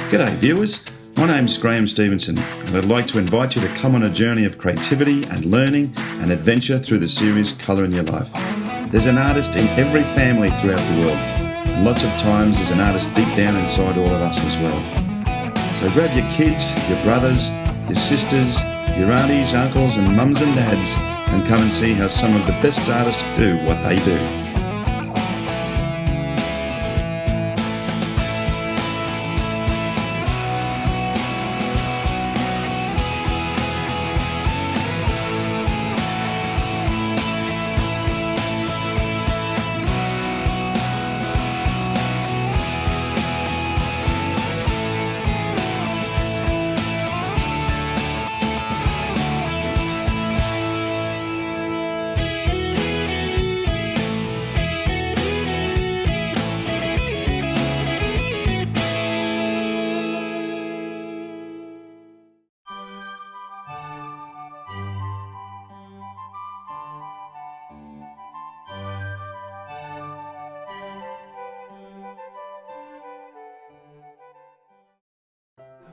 G'day viewers, my name's Graham Stevenson and I'd like to invite you to come on a journey of creativity and learning and adventure through the series Colour in Your Life. There's an artist in every family throughout the world, and lots of times there's an artist deep down inside all of us as well. So grab your kids, your brothers, your sisters, your aunties, uncles and mums and dads and come and see how some of the best artists do what they do.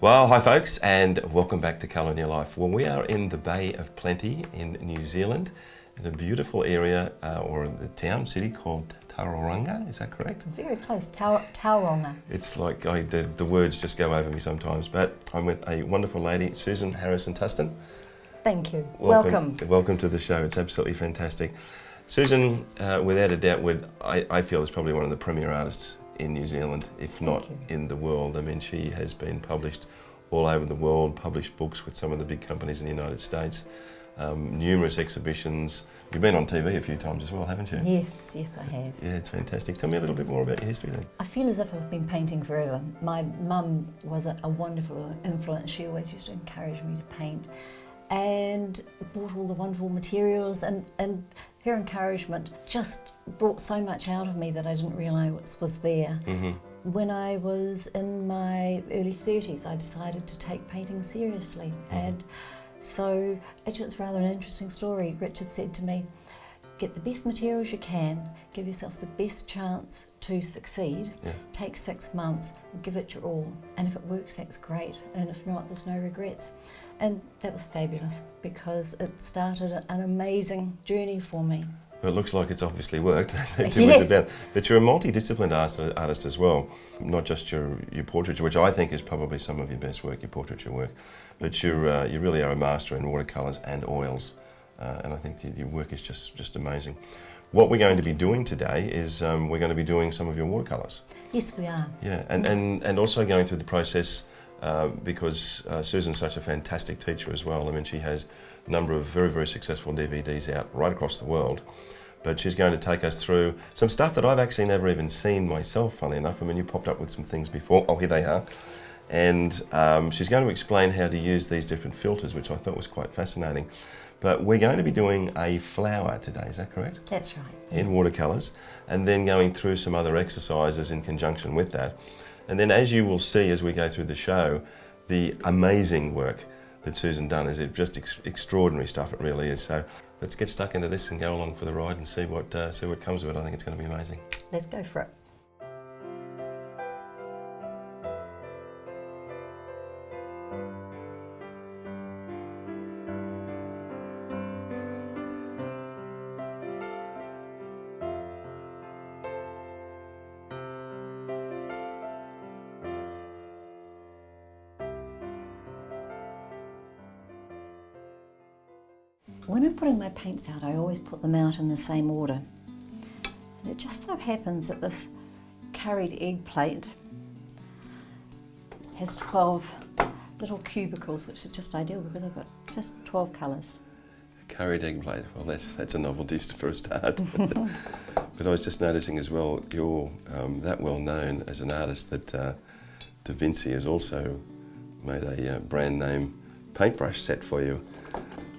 Well, hi folks, and welcome back to Colour in Your Life. Well, we are in the Bay of Plenty in New Zealand, in a beautiful area, or the town, city called Tauranga, is that correct? Very close, Tauranga. It's like, the words just go over me sometimes, but I'm with a wonderful lady, Susan Harrison-Tustin. Thank you. Welcome to the show, it's absolutely fantastic. Susan, without a doubt, I feel is probably one of the premier artists in New Zealand, if not in the world. I mean, she has been published all over the world, published books with some of the big companies in the United States, numerous exhibitions. You've been on TV a few times as well, haven't you? Yes, I have. Yeah, it's fantastic. Tell me a little bit more about your history then. I feel as if I've been painting forever. My mum was a wonderful influence. She always used to encourage me to paint and bought all the wonderful materials, and her encouragement just brought so much out of me that I didn't realise was there. Mm-hmm. When I was in my early 30s, I decided to take painting seriously. Mm-hmm. And so actually it's rather an interesting story. Richard said to me, get the best materials you can, give yourself the best chance to succeed, Yes. take 6 months, give it your all, and if it works, that's great, and if not, there's no regrets. And that was fabulous because it started an amazing journey for me. Well, it looks like it's obviously worked, Yes. about. But you're a multidisciplined artist as well, not just your portraiture, which I think is probably some of your best work, your portraiture work, but you really are a master in watercolours and oils, and I think your work is just amazing. What we're going to be doing today is we're going to be doing some of your watercolours. Yes, we are. Yeah, and also going through the process because Susan's such a fantastic teacher as well. I mean, she has a number of very, very successful DVDs out right across the world, but she's going to take us through some stuff that I've actually never even seen myself, funnily enough. I mean, you popped up with some things before. Oh, here they are. And she's going to explain how to use these different filters, which I thought was quite fascinating. But we're going to be doing a flower today, is that correct? That's right. In watercolours, and then going through some other exercises in conjunction with that. And then as you will see as we go through the show, the amazing work that Susan done is just extraordinary stuff, it really is. So let's get stuck into this and go along for the ride and see what comes of it. I think it's going to be amazing. Let's go for it. When I'm putting my paints out, I always put them out in the same order. And it just so happens that this curried egg plate has 12 little cubicles, which is just ideal because I've got just 12 colours. A curried egg plate, well that's a novelty for a start. But I was just noticing as well, you're that well known as an artist that Da Vinci has also made a brand name paintbrush set for you.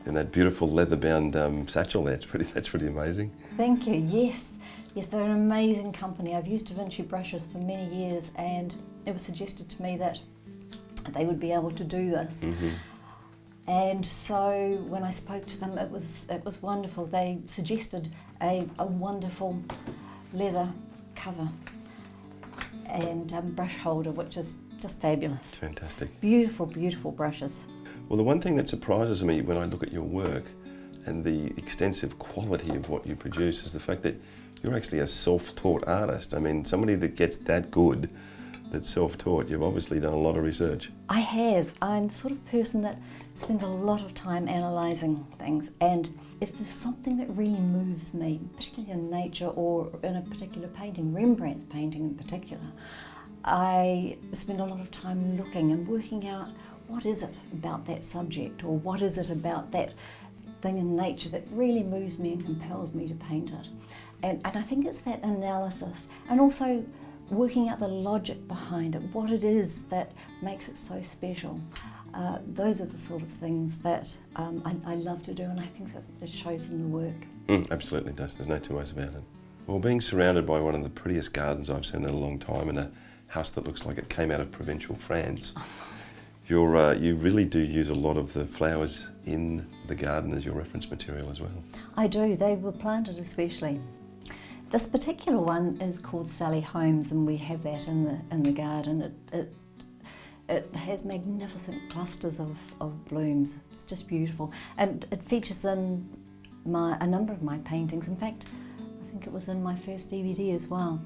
And that beautiful leather-bound satchel there, that's pretty amazing. Thank you, yes. Yes, they're an amazing company. I've used Da Vinci brushes for many years, and it was suggested to me that they would be able to do this. Mm-hmm. And so when I spoke to them, it was wonderful. They suggested a wonderful leather cover and brush holder, which is just fabulous. It's fantastic. Beautiful, beautiful brushes. Well, the one thing that surprises me when I look at your work and the extensive quality of what you produce is the fact that you're actually a self-taught artist. I mean, somebody that gets that good, that's self-taught, you've obviously done a lot of research. I have. I'm the sort of person that spends a lot of time analysing things, and if there's something that really moves me, particularly in nature or in a particular painting, Rembrandt's painting in particular, I spend a lot of time looking and working out what is it about that subject, or what is it about that thing in nature that really moves me and compels me to paint it. And I think it's that analysis, and also working out the logic behind it, what it is that makes it so special. Those are the sort of things that I love to do, and I think that it shows in the work. Absolutely does, there's no two ways about it. Well, being surrounded by one of the prettiest gardens I've seen in a long time, in a house that looks like it came out of provincial France, you really do use a lot of the flowers in the garden as your reference material as well. I do, they were planted especially. This particular one is called Sally Holmes, and we have that in the garden. It has magnificent clusters of blooms. It's just beautiful, and it features in a number of my paintings. In fact, I think it was in my first DVD as well.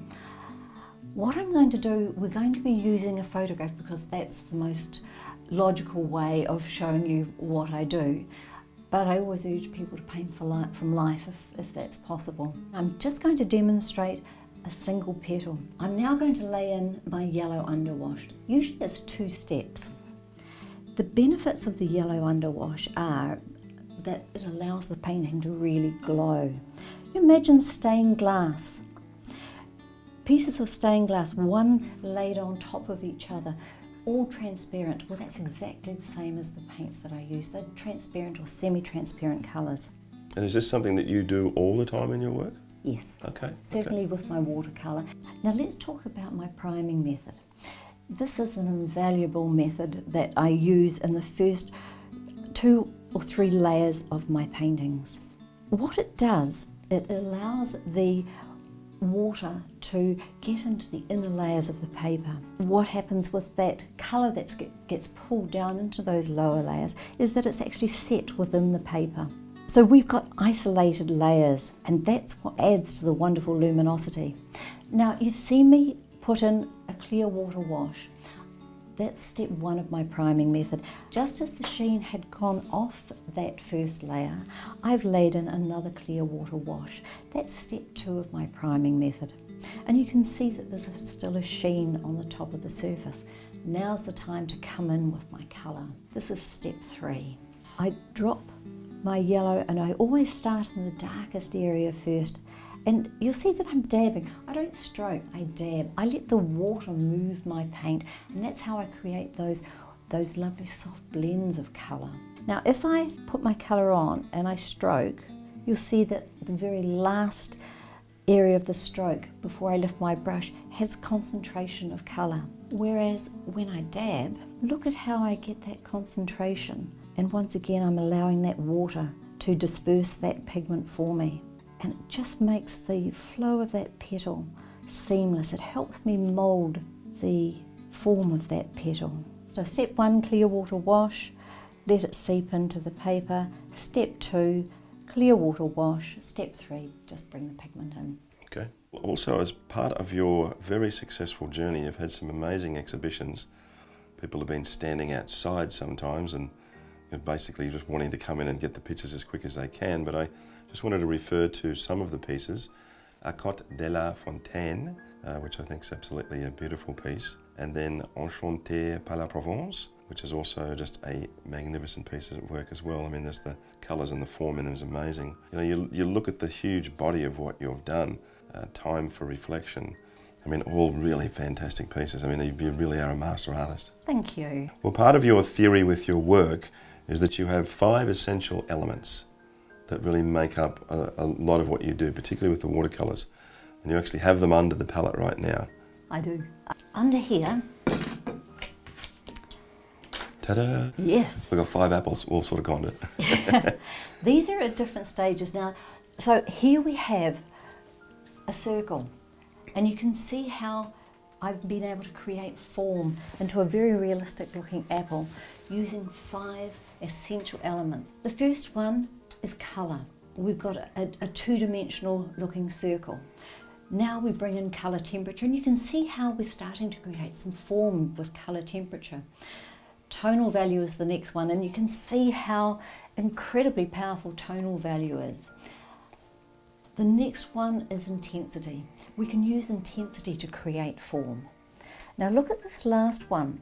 What I'm going to do, we're going to be using a photograph because that's the most logical way of showing you what I do. But I always urge people to paint from life if that's possible. I'm just going to demonstrate a single petal. I'm now going to lay in my yellow underwash. Usually it's 2 steps. The benefits of the yellow underwash are that it allows the painting to really glow. You imagine stained glass. Pieces of stained glass, one laid on top of each other, all transparent. Well, that's exactly the same as the paints that I use. They're transparent or semi-transparent colours. And is this something that you do all the time in your work? Yes. Okay. Certainly with my watercolour. Now let's talk about my priming method. This is an invaluable method that I use in the first 2 or 3 layers of my paintings. What it does, it allows the water to get into the inner layers of the paper. What happens with that colour that gets pulled down into those lower layers is that it's actually set within the paper. So we've got isolated layers, and that's what adds to the wonderful luminosity. Now you've seen me put in a clear water wash. That's step 1 of my priming method. Just as the sheen had gone off that first layer, I've laid in another clear water wash. That's step 2 of my priming method. And you can see that there's still a sheen on the top of the surface. Now's the time to come in with my colour. This is step 3. I drop my yellow, and I always start in the darkest area first. And you'll see that I'm dabbing. I don't stroke, I dab. I let the water move my paint, and that's how I create those lovely soft blends of colour. Now if I put my colour on and I stroke, you'll see that the very last area of the stroke before I lift my brush has concentration of colour. Whereas when I dab, look at how I get that concentration. And once again, I'm allowing that water to disperse that pigment for me. And it just makes the flow of that petal seamless. It helps me mould the form of that petal. So step 1, clear water wash, let it seep into the paper. Step 2, clear water wash. Step 3, just bring the pigment in. Okay. Also, as part of your very successful journey, you've had some amazing exhibitions. People have been standing outside sometimes and basically just wanting to come in and get the pictures as quick as they can, but I just wanted to refer to some of the pieces. A Côte de la Fontaine, which I think is absolutely a beautiful piece, and then Enchanté par la Provence, which is also just a magnificent piece of work as well. I mean, there's the colours and the form in it is amazing. You know, you look at the huge body of what you've done, Time for Reflection. I mean, all really fantastic pieces. I mean, you really are a master artist. Thank you. Well, part of your theory with your work is that you have 5 essential elements that really make up a lot of what you do, particularly with the watercolours. And you actually have them under the palette right now. I do. Under here. Ta-da! Yes. We've got 5 apples all sort of gone it. These are at different stages now. So here we have a circle, and you can see how I've been able to create form into a very realistic looking apple using 5 essential elements. The first one is colour. We've got a two-dimensional looking circle. Now we bring in colour temperature, and you can see how we're starting to create some form with colour temperature. Tonal value is the next one, and you can see how incredibly powerful tonal value is. The next one is intensity. We can use intensity to create form. Now look at this last one.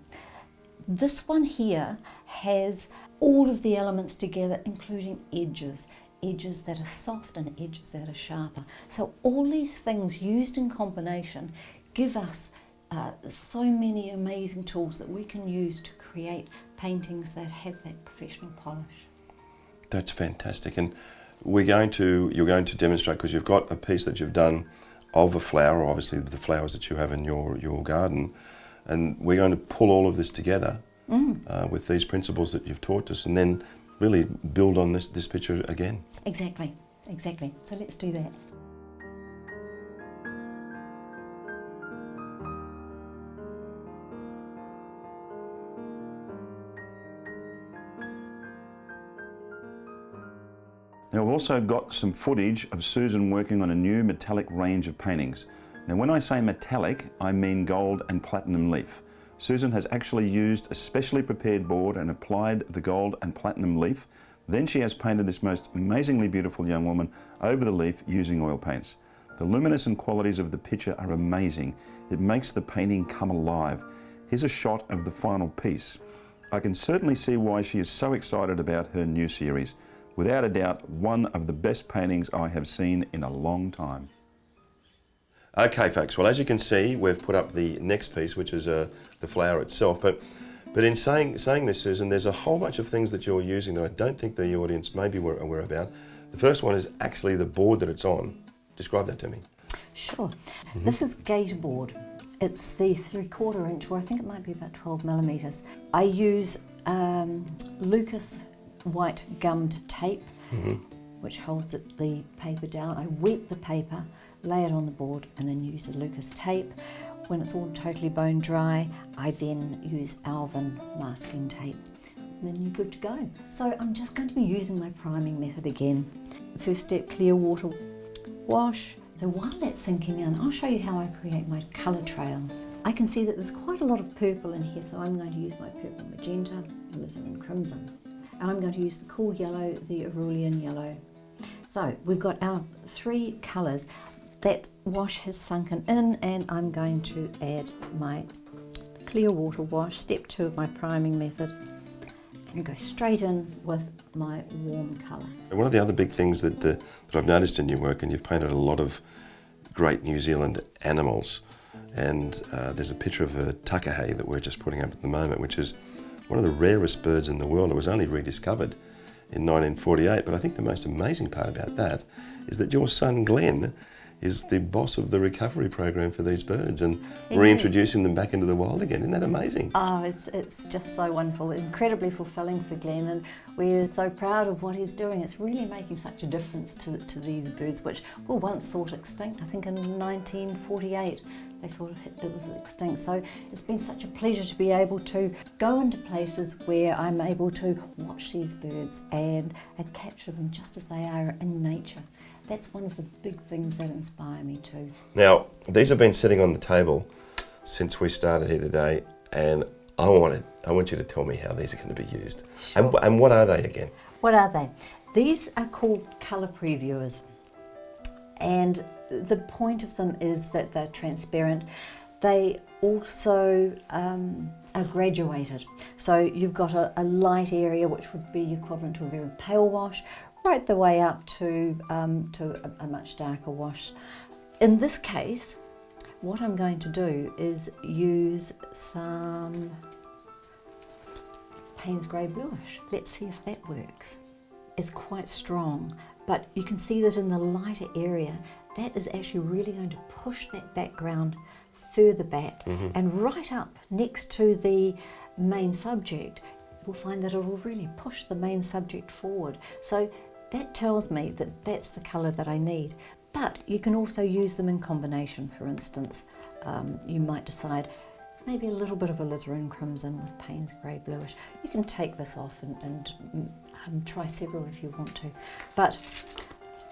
This one here has all of the elements together, including edges. Edges that are soft and edges that are sharper. So all these things used in combination give us so many amazing tools that we can use to create paintings that have that professional polish. That's fantastic. And you're going to demonstrate, because you've got a piece that you've done of a flower, obviously the flowers that you have in your garden, and we're going to pull all of this together with these principles that you've taught us, and then really build on this picture again. Exactly. So let's do that. Now I've also got some footage of Susan working on a new metallic range of paintings. Now when I say metallic, I mean gold and platinum leaf. Susan has actually used a specially prepared board and applied the gold and platinum leaf. Then she has painted this most amazingly beautiful young woman over the leaf using oil paints. The luminescent qualities of the picture are amazing. It makes the painting come alive. Here's a shot of the final piece. I can certainly see why she is so excited about her new series. Without a doubt, one of the best paintings I have seen in a long time. Okay folks, well as you can see, we've put up the next piece, which is the flower itself. But in saying this, Susan, there's a whole bunch of things that you're using that I don't think the audience may be aware about. The first one is actually the board that it's on. Describe that to me. Sure. This is Gator board. It's the 3/4 inch, or I think it might be about 12 millimeters. I use Lucas white gummed tape, which holds the paper down. I wet the paper, lay it on the board, and then use the Lucas tape. When it's all totally bone dry, I then use Alvin masking tape. And then you're good to go. So I'm just going to be using my priming method again. First step, clear water wash. So while that's sinking in, I'll show you how I create my colour trails. I can see that there's quite a lot of purple in here, so I'm going to use my purple magenta, alizarin crimson. And I'm going to use the cool yellow, the Aurelian yellow. So we've got our 3 colours. That wash has sunken in, and I'm going to add my clear water wash, step 2 of my priming method, and go straight in with my warm colour. One of the other big things that I've noticed in your work, and you've painted a lot of great New Zealand animals, and there's a picture of a takahe that we're just putting up at the moment, which is one of the rarest birds in the world. It was only rediscovered in 1948, but I think the most amazing part about that is that your son Glenn is the boss of the recovery program for these birds and reintroducing them back into the wild again. Isn't that amazing? Oh, it's just so wonderful, incredibly fulfilling for Glenn, and we're so proud of what he's doing. It's really making such a difference to these birds, which were once thought extinct. I think in 1948 they thought it was extinct. So it's been such a pleasure to be able to go into places where I'm able to watch these birds and capture them just as they are in nature. That's one of the big things that inspire me too. Now, these have been sitting on the table since we started here today, and I want you to tell me how these are going to be used. Sure. And what are they again? What are they? These are called colour previewers, and the point of them is that they're transparent. They also are graduated. So you've got a light area, which would be equivalent to a very pale wash, right the way up to a much darker wash. In this case, what I'm going to do is use some Payne's Grey Bluish. Let's see if that works. It's quite strong, but you can see that in the lighter area, that is actually really going to push that background further back, and right up next to the main subject, we'll find that it will really push the main subject forward. So that tells me that that's the colour that I need. But you can also use them in combination. For instance, you might decide maybe a little bit of alizarin crimson with Payne's Grey Bluish. You can take this off and try several if you want to. But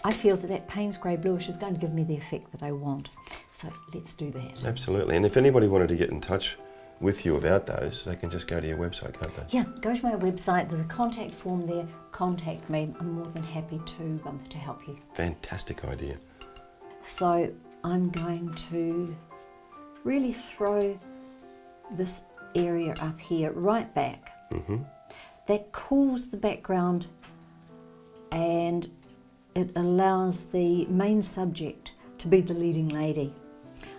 I feel that Payne's Grey Bluish is going to give me the effect that I want. So let's do that. Absolutely. And if anybody wanted to get in touch with you about those, they can just go to your website, can't they? Yeah, go to my website. There's a contact form there. Contact me. I'm more than happy to help you. Fantastic idea. So I'm going to really throw this area up here right back. Mm-hmm. That cools the background and it allows the main subject to be the leading lady.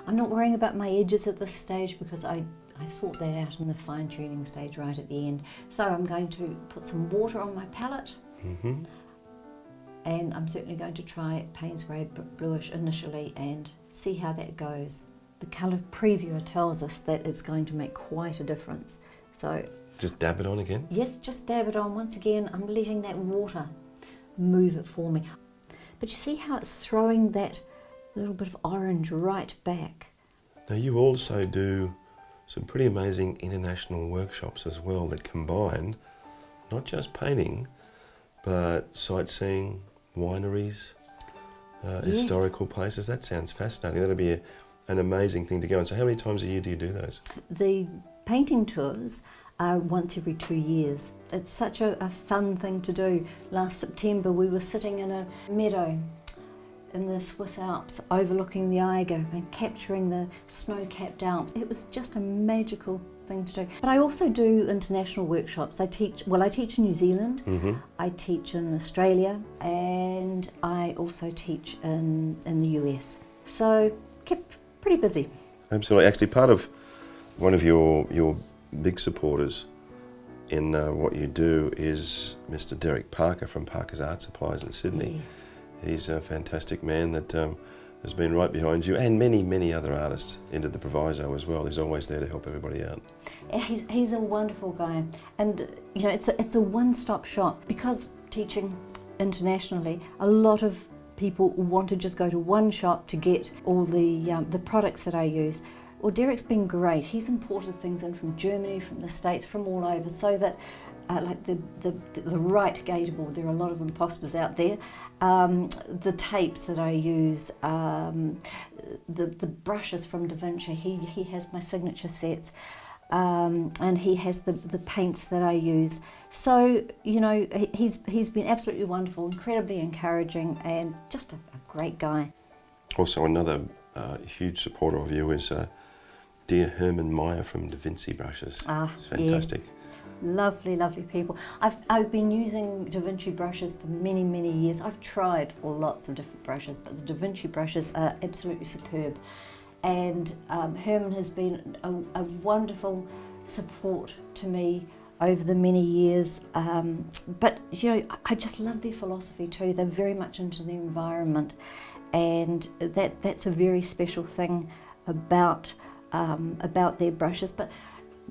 I'm not worrying about my edges at this stage because I sort that out in the fine tuning stage right at the end. So I'm going to put some water on my palette. Mm-hmm. And I'm certainly going to try Payne's Grey Bluish initially and see how that goes. The colour previewer tells us that it's going to make quite a difference. So just dab it on again? Yes, just dab it on. Once again, I'm letting that water move it for me. But you see how it's throwing that little bit of orange right back? Now you also do some pretty amazing international workshops as well that combine not just painting, but sightseeing, wineries, Yes. historical places. That sounds fascinating. That'll be an amazing thing to go on. So how many times a year do you do those? The painting tours are once every 2 years. It's such a fun thing to do. Last September we were sitting in a meadow in the Swiss Alps overlooking the Eiger and capturing the snow-capped Alps. It was just a magical thing to do. But I also do international workshops. I teach in New Zealand, Mm-hmm. I teach in Australia, and I also teach in the US. So kept pretty busy. Absolutely. Actually, part of one of your big supporters in what you do is Mr. Derek Parker from Parker's Art Supplies in Sydney. Yes. He's a fantastic man that has been right behind you, and many, many other artists into the Proviso as well. He's always there to help everybody out. He's a wonderful guy, and you know it's a one-stop shop. Because teaching internationally, a lot of people want to just go to one shop to get all the products that I use. Well, Derek's been great. He's imported things in from Germany, from the States, from all over, so that like the right gatorboard, there are a lot of imposters out there. The tapes that I use, the brushes from Da Vinci. He has my signature sets, and he has the paints that I use. So you know he's been absolutely wonderful, incredibly encouraging, and just a great guy. Also, another huge supporter of you is dear Herman Meyer from Da Vinci Brushes. It's fantastic. Yeah. Lovely, lovely people. I've been using Da Vinci brushes for many, many years. I've tried lots of different brushes, but the Da Vinci brushes are absolutely superb. And Herman has been a wonderful support to me over the many years. But you know, I just love their philosophy too. They're very much into the environment, and that's a very special thing about their brushes. But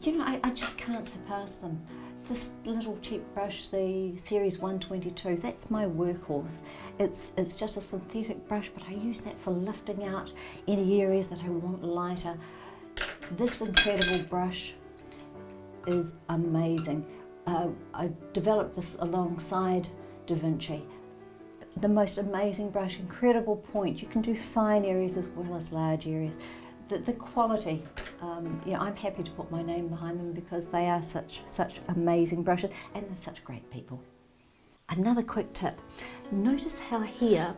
you know, I just can't surpass them. This little cheap brush, the Series 122, that's my workhorse. It's just a synthetic brush, but I use that for lifting out any areas that I want lighter. This incredible brush is amazing. I developed this alongside Da Vinci. The most amazing brush, incredible point. You can do fine areas as well as large areas. The quality, yeah, I'm happy to put my name behind them because they are such amazing brushes and they're such great people. Another quick tip, notice how here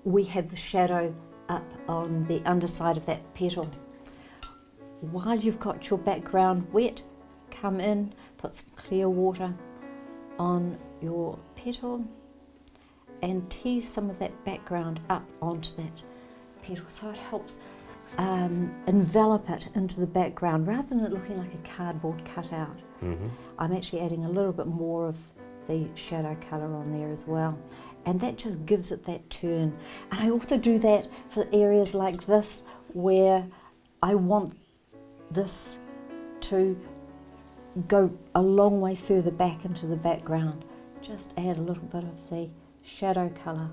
we have the shadow up on the underside of that petal. While you've got your background wet, come in, put some clear water on your petal and tease some of that background up onto that petal so it helps envelop it into the background rather than it looking like a cardboard cutout. Mm-hmm. I'm actually adding a little bit more of the shadow colour on there as well, and that just gives it that turn. And I also do that for areas like this where I want this to go a long way further back into the background. Just add a little bit of the shadow colour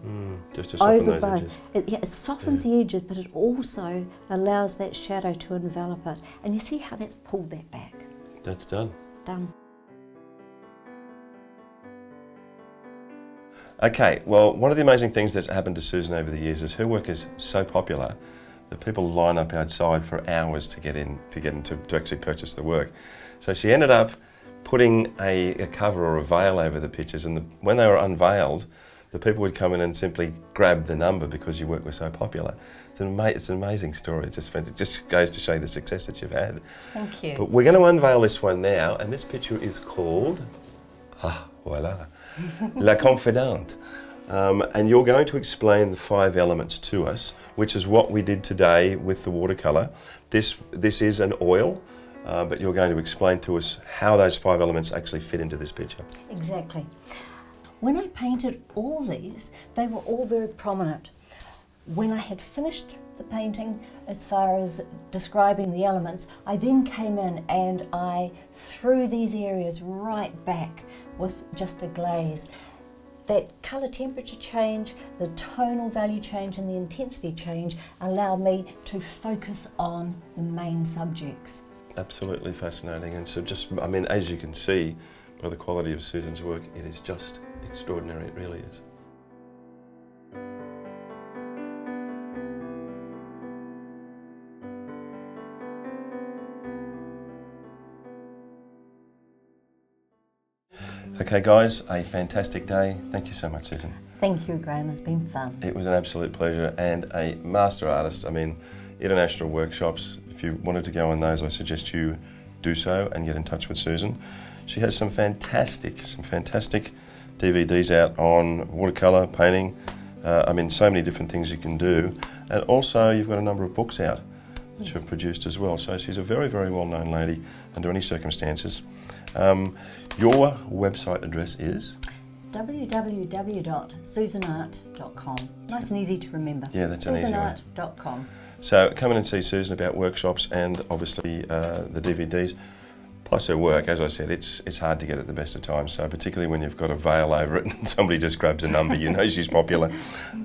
Just to soften over those both. edges. It softens the edges, but it also allows that shadow to envelop it. And you see how that's pulled that back. That's done. Done. Okay, well, one of the amazing things that's happened to Susan over the years is her work is so popular that people line up outside for hours to get in to actually purchase the work. So she ended up putting a cover or a veil over the pictures, and when they were unveiled, the people would come in and simply grab the number because your work was so popular. It's an amazing story. It just goes to show you the success that you've had. Thank you. But we're going to unveil this one now, and this picture is called, voila, La Confidante. And you're going to explain the 5 elements to us, which is what we did today with the watercolour. This is an oil, but you're going to explain to us how those 5 elements actually fit into this picture. Exactly. When I painted all these, they were all very prominent. When I had finished the painting, as far as describing the elements, I then came in and I threw these areas right back with just a glaze. That colour temperature change, the tonal value change and the intensity change allowed me to focus on the main subjects. Absolutely fascinating. And so as you can see by the quality of Susan's work, it is just extraordinary, it really is. Okay guys, a fantastic day. Thank you so much, Susan. Thank you, Graham, it's been fun. It was an absolute pleasure, and a master artist. I mean, international workshops, if you wanted to go on those, I suggest you do so and get in touch with Susan. She has some fantastic DVDs out on watercolour, painting, so many different things you can do. And also you've got a number of books out that you've produced as well. So she's a very, very well-known lady under any circumstances. Your website address is? www.susanart.com. Nice and easy to remember. Yeah, that's an easy one. susanart.com. So come in and see Susan about workshops and obviously the DVDs. Plus her work, as I said, it's hard to get at the best of times, so particularly when you've got a veil over it and somebody just grabs a number, you know she's popular.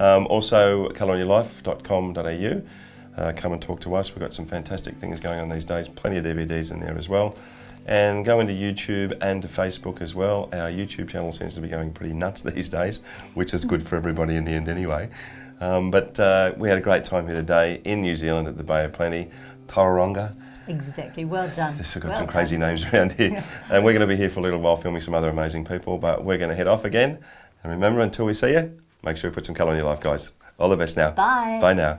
Also, colourionyourlife.com.au. Come and talk to us. We've got some fantastic things going on these days, plenty of DVDs in there as well. And go into YouTube and to Facebook as well. Our YouTube channel seems to be going pretty nuts these days, which is good for everybody in the end anyway. But we had a great time here today in New Zealand at the Bay of Plenty, Tauranga. Exactly, well done. We've got some crazy names around here. And we're going to be here for a little while filming some other amazing people, but we're going to head off again. And remember, until we see you, make sure you put some colour in your life, guys. All the best now. Bye. Bye now.